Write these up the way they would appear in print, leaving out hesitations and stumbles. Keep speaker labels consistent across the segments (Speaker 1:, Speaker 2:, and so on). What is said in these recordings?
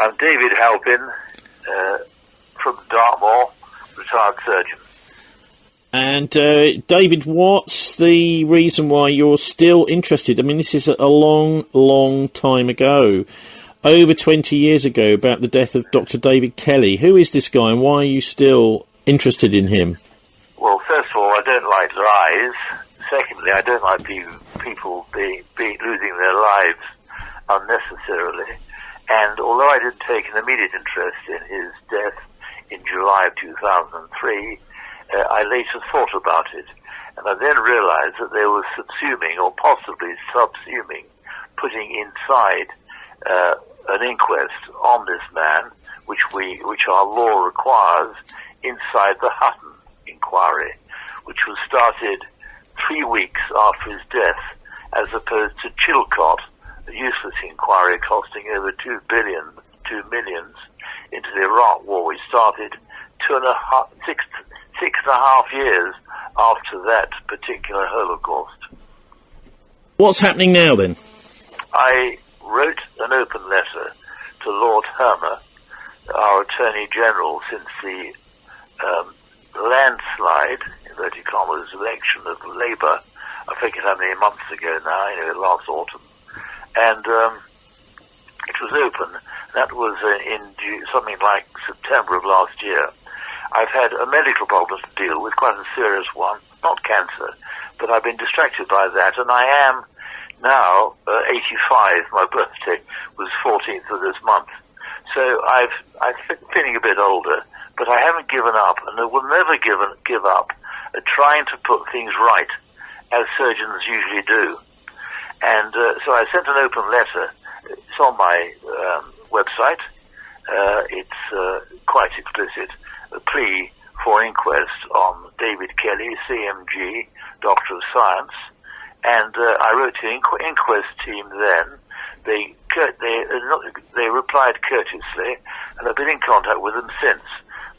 Speaker 1: I'm David Halpin, from Dartmoor, retired surgeon.
Speaker 2: And David, what's the reason why you're still interested? I mean, this is a long, long time ago, over 20 years ago, about the death of Dr. David Kelly. Who is this guy and why are you still interested in him?
Speaker 1: Well, first of all, I don't like lies. Secondly, I don't like people losing their lives unnecessarily. And although I didn't take an immediate interest in his death in July of 2003, I later thought about it. And I then realized that they were subsuming, or possibly subsuming, putting inside an inquest on this man, which our law requires, inside the Hutton inquiry, which was started 3 weeks after his death, as opposed to Chilcot, a useless inquiry costing over $2 million into the Iraq War, which started 6.5 years after that particular Holocaust.
Speaker 2: What's happening now, then?
Speaker 1: I wrote an open letter to Lord Hermer, our Attorney General, since the landslide, inverted commas, election of Labour, I forget how many months ago now, last autumn. And it was open. That was in something like September of last year. I've had a medical problem to deal with, quite a serious one, not cancer, but I've been distracted by that, and I am now 85. My birthday was 14th of this month. So I'm feeling a bit older, but I haven't given up, and I will never give up at trying to put things right, as surgeons usually do. And so I sent an open letter. It's on my website. It's quite explicit. A plea for inquest on David Kelly, CMG, Doctor of Science. And I wrote to the inquest team then. They replied courteously, and I've been in contact with them since.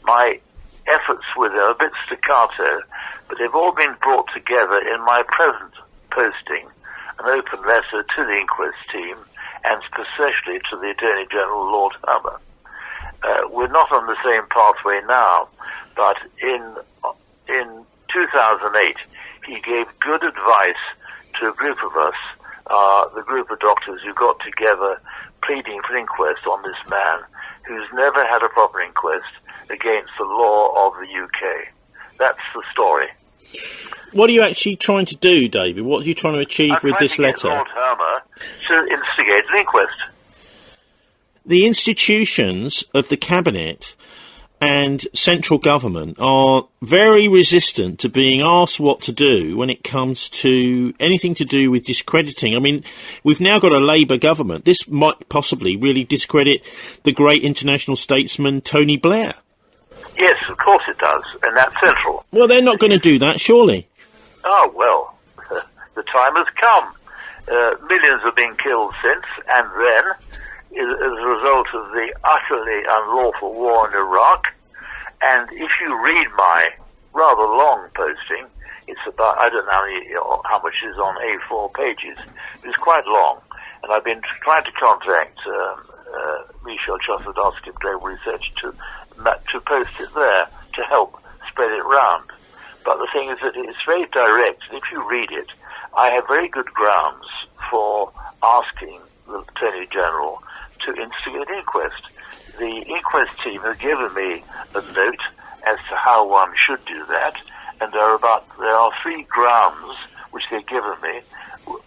Speaker 1: My efforts with them are a bit staccato, but they've all been brought together in my present posting, an open letter to the inquest team, and especially to the Attorney General, Lord Hutton. We're not on the same pathway now, but in 2008, he gave good advice to a group of us, the group of doctors who got together pleading for inquest on this man, who's never had a proper inquest against the law of the UK. That's the story.
Speaker 2: What are you actually trying to do, David? What are you trying to achieve with this letter?
Speaker 1: I'm trying to get Lord Hermer to instigate an inquest.
Speaker 2: The institutions of the cabinet and central government are very resistant to being asked what to do when it comes to anything to do with discrediting. I mean, we've now got a Labour government. This might possibly really discredit the great international statesman Tony Blair.
Speaker 1: Yes, of course it does, and that's central.
Speaker 2: Well, they're not going to do that, surely.
Speaker 1: Oh, well, the time has come. Millions have been killed since, and then, as a result of the utterly unlawful war in Iraq. And if you read my rather long posting, it's about, I don't know how much is on A4 pages, but it's quite long. And I've been trying to contact Michel Chossudovsky of Global Research to post it there to help spread it round. But the thing is that it's very direct, and if you read it, I have very good grounds for asking the Attorney General to instigate an inquest. The inquest team have given me a note as to how one should do that, and there are 3 grounds which they've given me,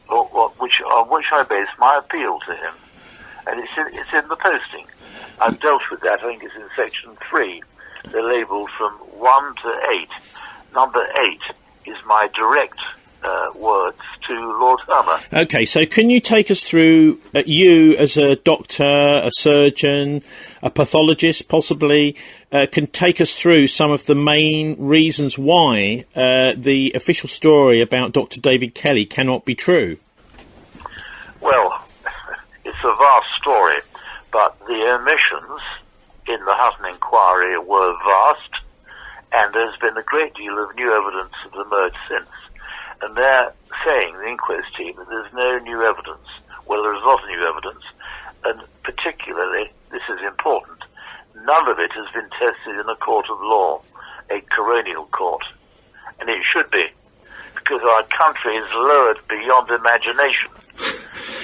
Speaker 1: on which I base my appeal to him. And it's in the posting. I've dealt with that. I think it's in section 3. They're labelled from 1 to 8. Number 8 is my direct words to Lord Hermer.
Speaker 2: Okay, so can you take us through, you as a doctor, a surgeon, a pathologist possibly, can take us through some of the main reasons why the official story about Dr. David Kelly cannot be true?
Speaker 1: Well, it's a vast story, but the omissions in the Hutton inquiry were vast, and there's been a great deal of new evidence that's emerged since. And they're saying, the inquest team, that there's no new evidence. Well, there is a lot of new evidence. and particularly, this is important, none of it has been tested in a court of law, a coronial court. And it should be, because our country is lowered beyond imagination,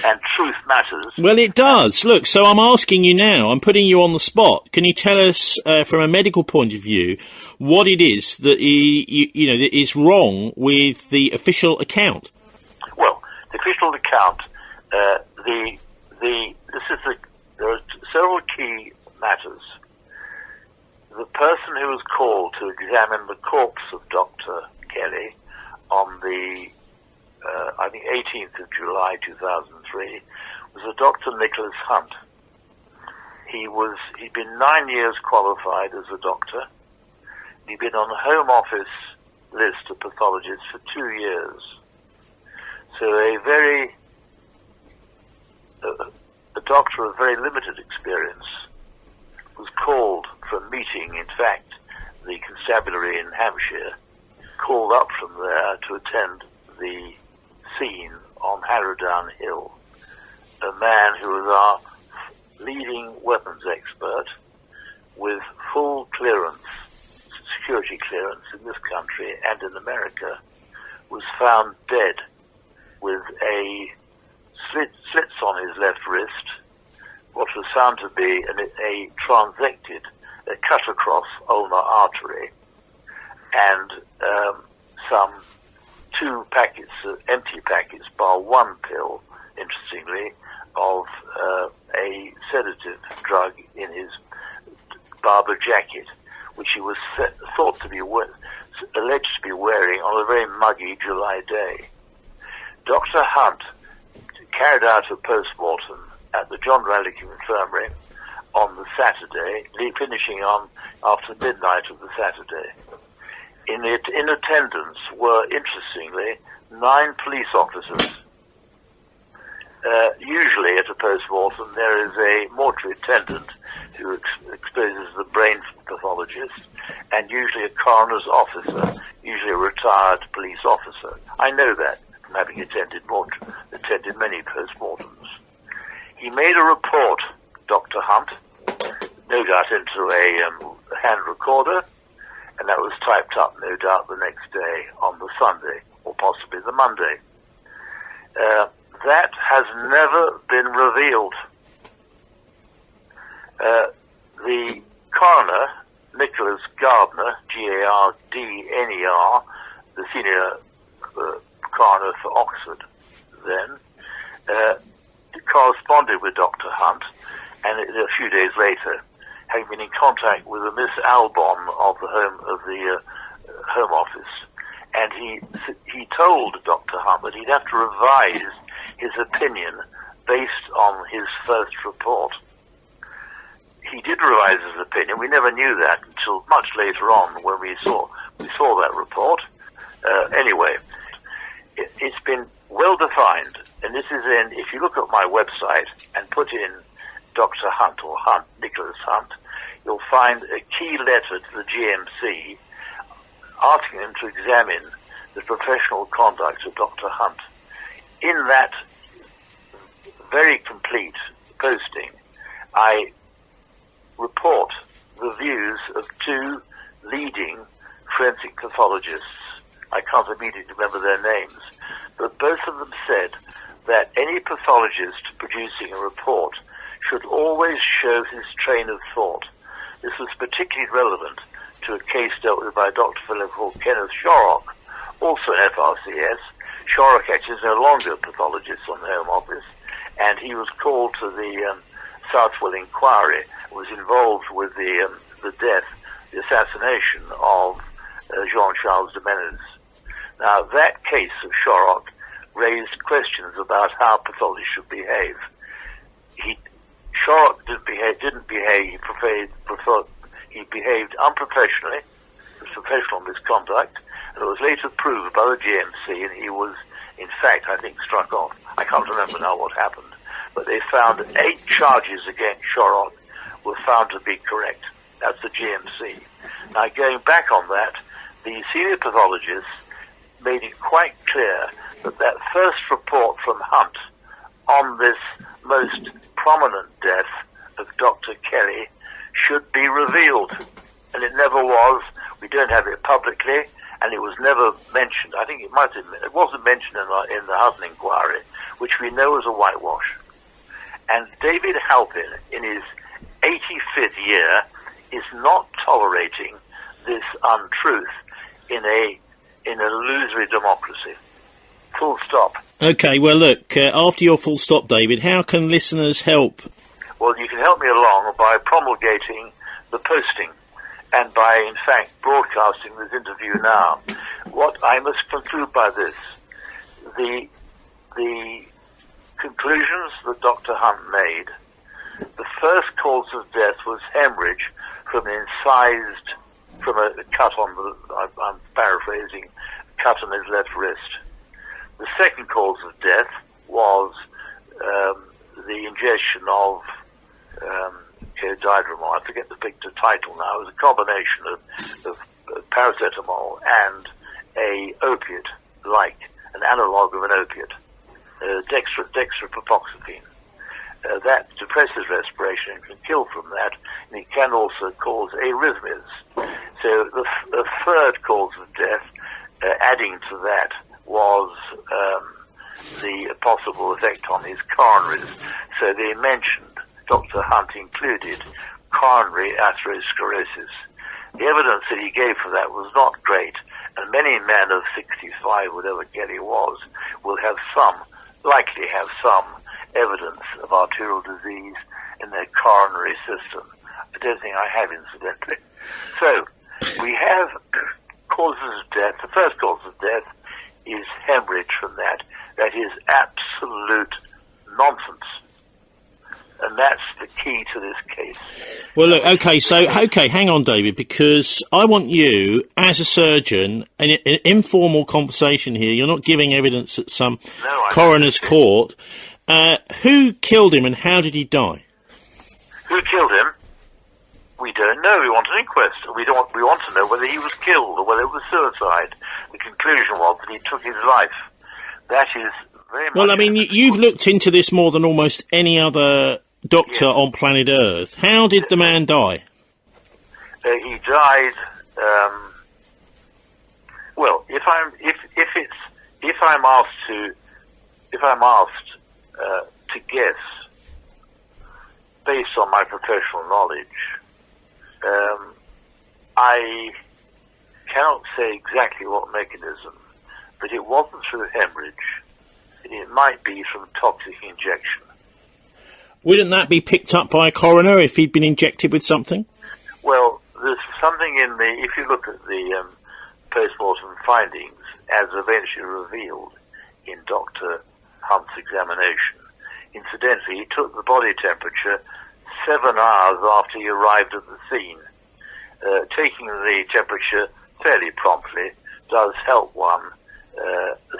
Speaker 1: and truth matters.
Speaker 2: Well, it does. Look, so I'm asking you now, I'm putting you on the spot. Can you tell us, from a medical point of view, what it is that that is wrong with the official account?
Speaker 1: Well, the official account, there are several key matters. The person who was called to examine the corpse of Dr. Kelly on the, 18th of July 2003, was a Dr. Nicholas Hunt. He'd been 9 years qualified as a doctor. He'd been on the Home Office list of pathologists for 2 years. So a doctor of very limited experience was called for a meeting. In fact, the constabulary in Hampshire called up from there to attend the scene on Harrowdown Hill. A man who was our leading weapons expert with full clearance, security clearance in this country and in America, was found dead with slits on his left wrist, what was found to be a transected, a cut across ulnar artery, and some 2 packets, empty packets, bar 1 pill, interestingly, of a sedative drug in his Barber jacket, which he was thought to be alleged to be wearing on a very muggy July day. Dr. Hunt carried out a post-mortem at the John Rallick Infirmary on the Saturday, finishing on after midnight of the Saturday. In attendance were, interestingly, 9 police officers. Usually at a post-mortem there is a mortuary attendant who exposes the brain pathologist, and usually a coroner's officer, usually a retired police officer. I know that from having attended many post-mortems. He made a report, Dr. Hunt, no doubt into a hand recorder, and that was typed up, no doubt, the next day on the Sunday, or possibly the Monday. That has never been revealed. The coroner, Nicholas Gardner, Gardner, the senior coroner for Oxford then, corresponded with Dr. Hunt, and a few days later, having been in contact with a Miss Albon of the Home Office, and he told Dr. Hunt that he'd have to revise his opinion based on his first report. He did revise his opinion. We never knew that until much later on when we saw that report. Anyway, it's been well defined, and this is if you look at my website and put in Dr. Hunt or Hunt, Nicholas Hunt, you'll find a key letter to the GMC asking them to examine the professional conduct of Dr. Hunt. In that very complete posting, I report the views of 2 leading forensic pathologists. I can't immediately remember their names, but both of them said that any pathologist producing a report should always show his train of thought. This was particularly relevant to a case dealt with by Dr. Philip called Kenneth Shorrock, also an FRCS. Shorrock actually is no longer a pathologist on the Home Office, and he was called to the Southwell inquiry, was involved with the death, the assassination of Jean-Charles de Menez. Now, that case of Shorrock raised questions about how pathologists should behave. Shorrock didn't behave, he behaved unprofessionally, it was professional misconduct, and it was later proved by the GMC, and he was, in fact, I think, struck off. I can't remember now what happened, but they found 8 charges against Shorrock were found to be correct. That's the GMC. Now, going back on that, the senior pathologists made it quite clear that first report from Hunt on this most prominent death of Dr. Kelly should be revealed. And it never was. We don't have it publicly, and it was never mentioned. I think it wasn't mentioned in the Hutton inquiry, which we know was a whitewash. And David Halpin, in his 85th year, is not tolerating this untruth in a illusory democracy. Full stop.
Speaker 2: Okay, well, look, after your full stop, David, how can listeners help?
Speaker 1: Well, you can help me along by promulgating the posting and by, in fact, broadcasting this interview now. What I must conclude by this, the conclusions that Dr. Hunt made, the first cause of death was hemorrhage from a cut on the, I'm paraphrasing, cut on his left wrist. The second cause of death was the ingestion of codidromol. I forget the title now. It was a combination of paracetamol and a opiate, like an analog of an opiate, dextropropoxyphene. That depresses respiration and can kill from that, and it can also cause arrhythmias. So the third cause of death, adding to that, was the possible effect on his coronaries. So they mentioned, Dr. Hunt included, coronary atherosclerosis. The evidence that he gave for that was not great, and many men of 65, whatever Kelly was, will likely have some evidence of arterial disease in their coronary system. I don't think I have, incidentally. So, we have causes of death. The first cause of death is hemorrhage from that. That is absolute nonsense. And that's the key to this case.
Speaker 2: Well, look, okay, hang on, David, because I want you, as a surgeon, an informal conversation here. You're not giving evidence at some coroner's court. Who killed him and how did he die?
Speaker 1: Who killed him? We don't know. We want an inquest. We want to know whether he was killed or whether it was suicide. The conclusion was that he took his life. That is very much...
Speaker 2: Well, I mean, you've looked into this more than almost any other doctor on planet Earth. How did the man die?
Speaker 1: He died... well, if I'm asked to guess, based on my professional knowledge, I cannot say exactly what mechanism, but it wasn't through hemorrhage. It might be from toxic injection.
Speaker 2: Wouldn't that be picked up by a coroner if he'd been injected with something?
Speaker 1: Well, there's something in if you look at the post-mortem findings, as eventually revealed in Dr. Hunt's examination. Incidentally, he took the body temperature 7 hours after he arrived at the scene. Taking the temperature fairly promptly does help one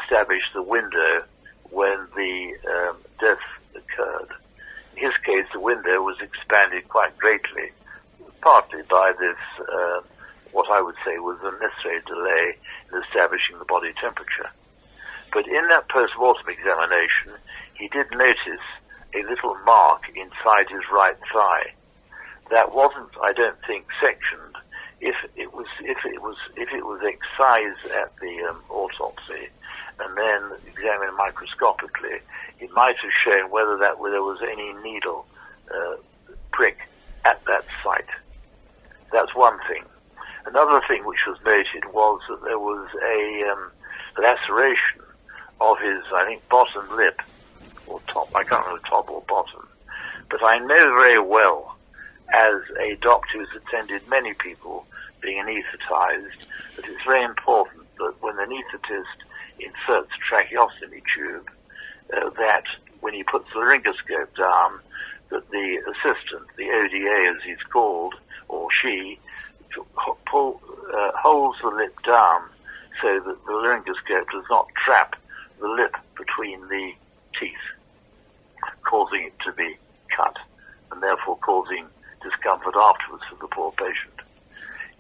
Speaker 1: establish the window when the death occurred. In his case, the window was expanded quite greatly, partly by this, what I would say was a necessary delay in establishing the body temperature. But in that post-mortem examination, he did notice a little mark inside his right thigh. That wasn't, I don't think, sectioned. If it was excised at the autopsy and then examined microscopically, it might have shown whether there was any needle prick at that site. That's one thing. Another thing which was noted was that there was a laceration of his, I think, bottom lip, or top, I can't remember top or bottom. But I know very well, as a doctor who's attended many people being anaesthetized, that it's very important that when the anaesthetist inserts a tracheostomy tube, that when he puts the laryngoscope down, that the assistant, the ODA as he's called, or she, holds the lip down so that the laryngoscope does not trap the lip between the teeth, causing it to be cut, and therefore causing discomfort afterwards for the poor patient.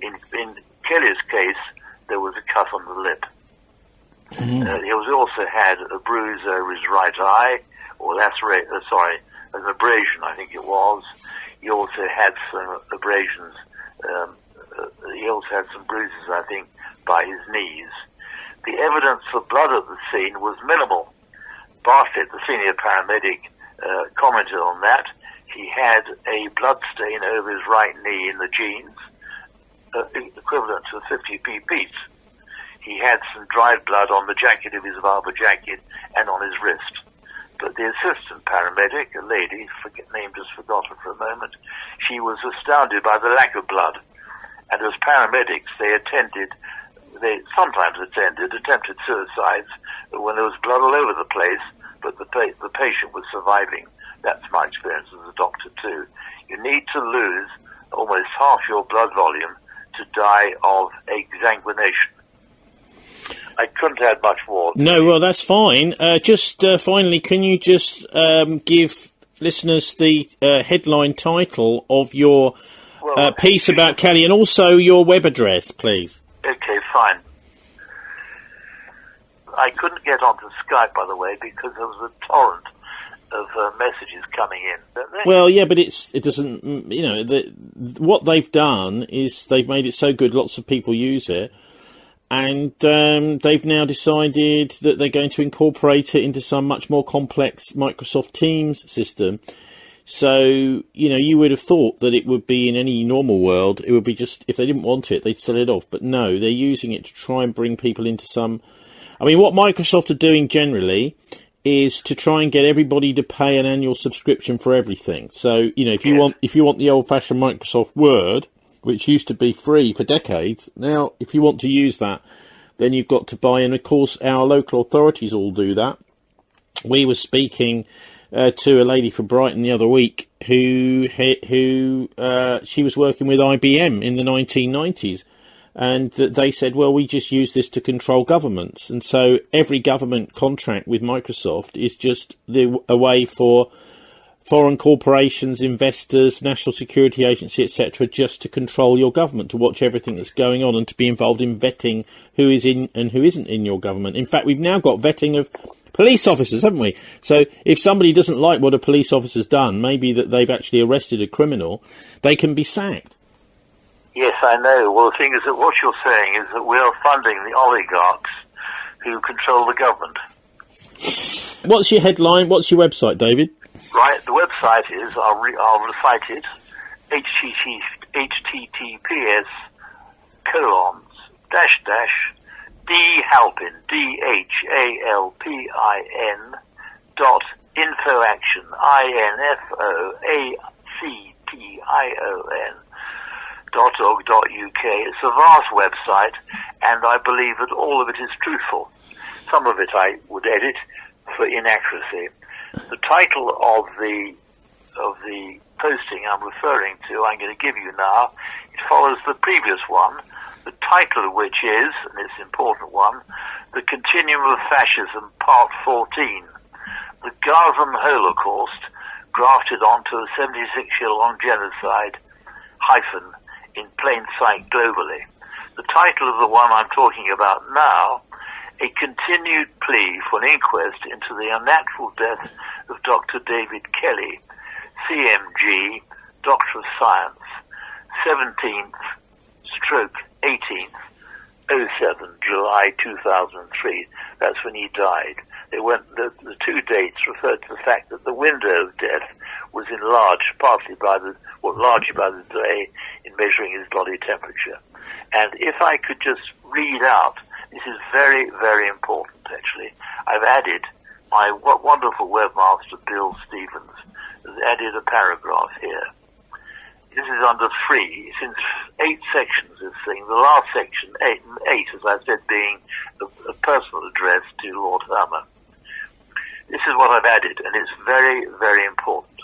Speaker 1: In Kelly's case, there was a cut on the lip. He also had a bruise over his right eye, or an abrasion, I think it was. He also had some abrasions. He also had some bruises, I think, by his knees. The evidence for blood at the scene was minimal. Bartlett, the senior paramedic, commented on that. He had a blood stain over his right knee in the jeans, equivalent to 50 pp's. He had some dried blood on the jacket of his barber jacket and on his wrist. But the assistant paramedic, a lady, name just forgotten for a moment, she was astounded by the lack of blood. And as paramedics, they sometimes attempted suicides when there was blood all over the place, but the patient was surviving. That's my experience as a doctor too. You need to lose almost half your blood volume to die of exsanguination. I couldn't add much more.
Speaker 2: No, well, that's fine. Just finally, can you just give listeners the headline title of your piece about Kelly and also your web address, please?
Speaker 1: Okay, fine. I couldn't get onto Skype, by the way, because there was a torrent of messages coming in.
Speaker 2: Well, yeah, but it doesn't, what they've done is they've made it so good, lots of people use it, and they've now decided that they're going to incorporate it into some much more complex Microsoft Teams system. So, you would have thought that it would be in any normal world, it would be just, if they didn't want it, they'd sell it off. But no, they're using it to try and bring people into some... I mean, what Microsoft are doing generally is to try and get everybody to pay an annual subscription for everything. So, if you want the old-fashioned Microsoft Word, which used to be free for decades, now, if you want to use that, then you've got to buy, and of course, our local authorities all do that. We were speaking to a lady from Brighton the other week who she was working with IBM in the 1990s, and they said, well, we just use this to control governments, and so every government contract with Microsoft is just a way for foreign corporations, investors, national security agency, etc., just to control your government, to watch everything that's going on and to be involved in vetting who is in and who isn't in your government. In fact, we've now got vetting of police officers, haven't we? So if somebody doesn't like what a police officer's done, maybe that they've actually arrested a criminal, they can be sacked.
Speaker 1: Yes, I know. Well, the thing is that what you're saying is that we are funding the oligarchs who control the government.
Speaker 2: What's your headline? What's your website, David?
Speaker 1: Right, the website is, I'll recite it, https:// Halpin, DHALPIN .infoaction, .org.uk. It's a vast website, and I believe that all of it is truthful. Some of it I would edit for inaccuracy. The title of the posting I'm referring to, I'm going to give you now. It follows the previous one, the title of which is, and it's an important one, The Continuum of Fascism, Part 14. The Gaza Holocaust grafted onto a 76-year-long genocide, in plain sight globally. The title of the one I'm talking about now, A Continued Plea for an Inquest into the Unnatural Death of Dr. David Kelly, CMG, Doctor of Science, 17th/18th, 07, July 2003. That's when he died. The two dates referred to the fact that the window of death was enlarged largely by the delay in measuring his body temperature. And if I could just read out, this is very, very important actually. I've added, my wonderful webmaster Bill Stevens has added a paragraph here. This is under 3. It's in 8 sections, this thing. The last section, 8, as I said, being a personal address to Lord Hermer. This is what I've added, and it's very, very important.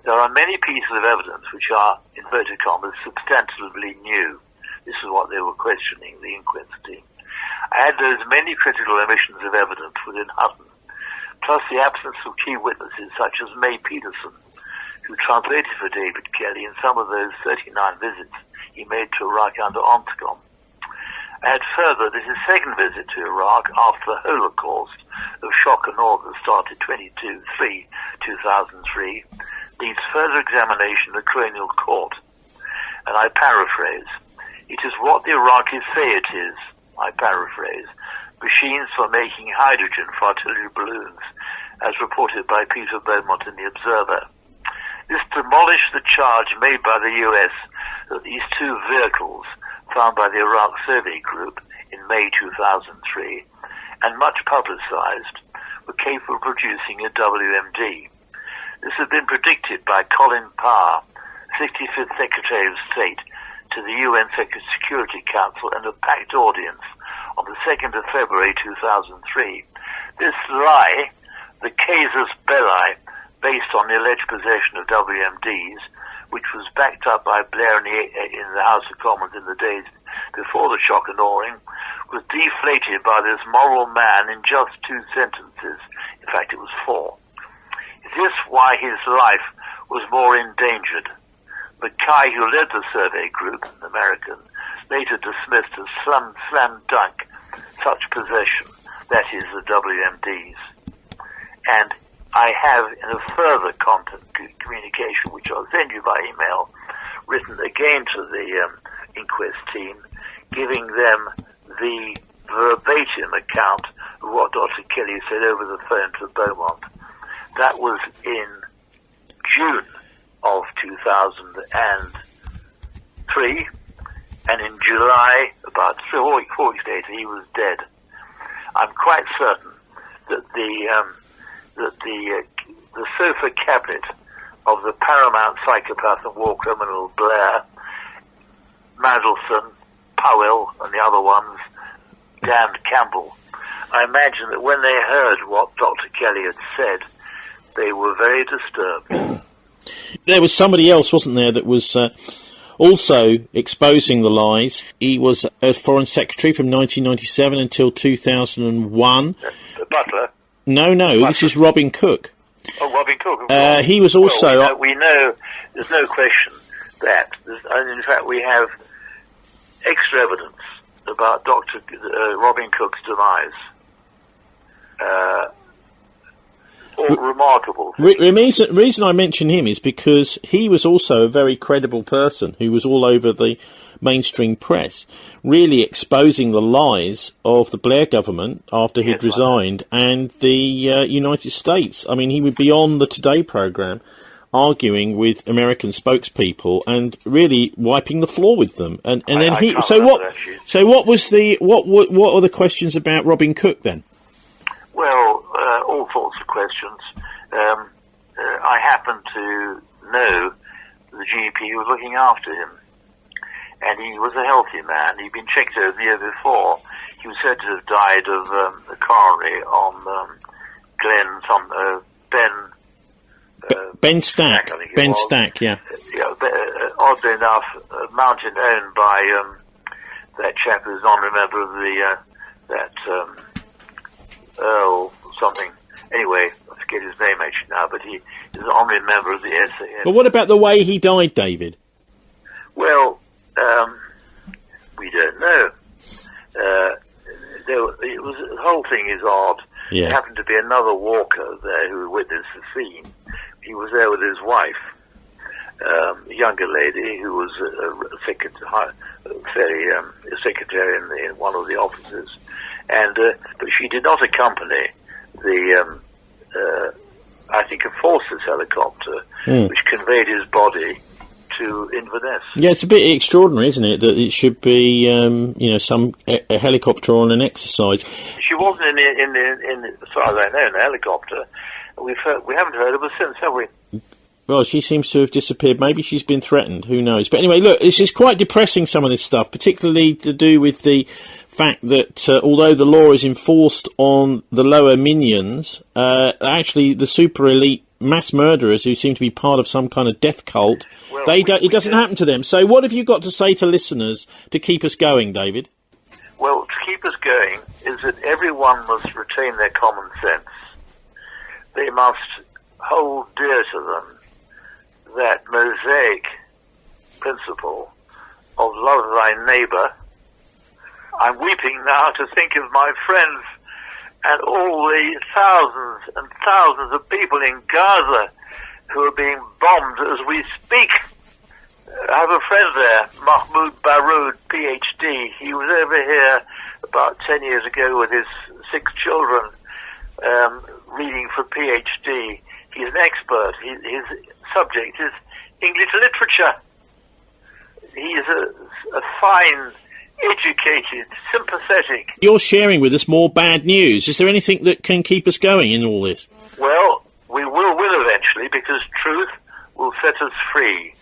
Speaker 1: There are many pieces of evidence which are, inverted commas, substantively new. This is what they were questioning, the Inquest team. I had those many critical omissions of evidence within Hutton, plus the absence of key witnesses such as May Peterson, who translated for David Kelly in some of those 39 visits he made to Iraq under Ontcom. I had further that his second visit to Iraq after the Holocaust of shock and awe that started 22/3/2003 2003 needs further examination in the colonial court. And I paraphrase, it is what the Iraqis say it is, I paraphrase, machines for making hydrogen for artillery balloons, as reported by Peter Beaumont in The Observer. This demolished the charge made by the US that these two vehicles, found by the Iraq Survey Group in May 2003, and much publicized, were capable of producing a WMD. This had been predicted by Colin Parr, 65th Secretary of State to the UN Security Council and a packed audience on the 2nd of February 2003. This lie, the casus belli, based on the alleged possession of WMDs, which was backed up by Blair in the House of Commons in the days before the shock and awing, was deflated by this moral man in just 2 sentences. In fact, it was 4. Is this why his life was more endangered? Mackay, who led the survey group, an American, later dismissed as slam dunk such possession, that is, the WMDs. And I have, in a further content communication, which I'll send you by email, written again to the Inquest team, giving them the verbatim account of what Dr. Kelly said over the phone to Beaumont. That was in June of 2003, and in July, about 4 weeks later, he was dead. I'm quite certain that the sofa cabinet of the paramount psychopath and war criminal Blair, Mandelson, Powell, and the other ones, Dan Campbell, I imagine that when they heard what Dr. Kelly had said, they were very disturbed.
Speaker 2: There was somebody else, wasn't there, that was also exposing the lies. He was a Foreign Secretary from 1997 until 2001.
Speaker 1: Butler?
Speaker 2: No,
Speaker 1: Butler.
Speaker 2: This is Robin Cook.
Speaker 1: Oh, Robin Cook.
Speaker 2: He was also...
Speaker 1: Well, we know, there's no question that. And in fact, we have extra evidence about Dr. Robin Cook's demise. Remarkable.
Speaker 2: The reason I mention him is because he was also a very credible person who was all over the mainstream press, really exposing the lies of the Blair government after he'd resigned and the United States. I mean, he would be on the Today programme arguing with American spokespeople and really wiping the floor with them. And then he. So what were the questions about Robin Cook then?
Speaker 1: Well, all sorts of questions. I happen to know the GP who was looking after him, and he was a healthy man. He'd been checked over the year before. He was said to have died of a coronary on
Speaker 2: Ben Stack. Ben Stack, yeah.
Speaker 1: Oddly enough, a mountain owned by that chap who's non-member of that Earl something. Anyway, I forget his name actually now, but he is an honorary member of the SAS.
Speaker 2: But what about the way he died, David?
Speaker 1: Well, we don't know. The whole thing is odd.
Speaker 2: Yeah.
Speaker 1: There happened to be another walker there who witnessed the scene. He was there with his wife, a younger lady who was a secretary in one of the offices. And but she did not accompany the, I think, a forces helicopter, which conveyed his body to Inverness. Yeah,
Speaker 2: it's a bit extraordinary, isn't it, that it should be, a helicopter on an exercise.
Speaker 1: She wasn't in as far as I know, in a helicopter. We haven't heard of her since, have we?
Speaker 2: Well, she seems to have disappeared. Maybe she's been threatened. Who knows? But anyway, look, this is quite depressing, some of this stuff, particularly to do with the fact that although the law is enforced on the lower minions, actually the super elite mass murderers who seem to be part of some kind of death cult, it doesn't happen to them. So what have you got to say to listeners to keep us going, David?
Speaker 1: Well, to keep us going is that everyone must retain their common sense. They must hold dear to them that Mosaic principle of love thy neighbour. I'm weeping now to think of my friends and all the thousands and thousands of people in Gaza who are being bombed as we speak. I have a friend there, Mahmoud Baroud, PhD. He was over here about 10 years ago with his 6 children, reading for PhD. He's an expert. His subject is English literature. He is a fine, educated, sympathetic.
Speaker 2: You're sharing with us more bad news. Is there anything that can keep us going in all this?
Speaker 1: Well, we will win eventually, because truth will set us free.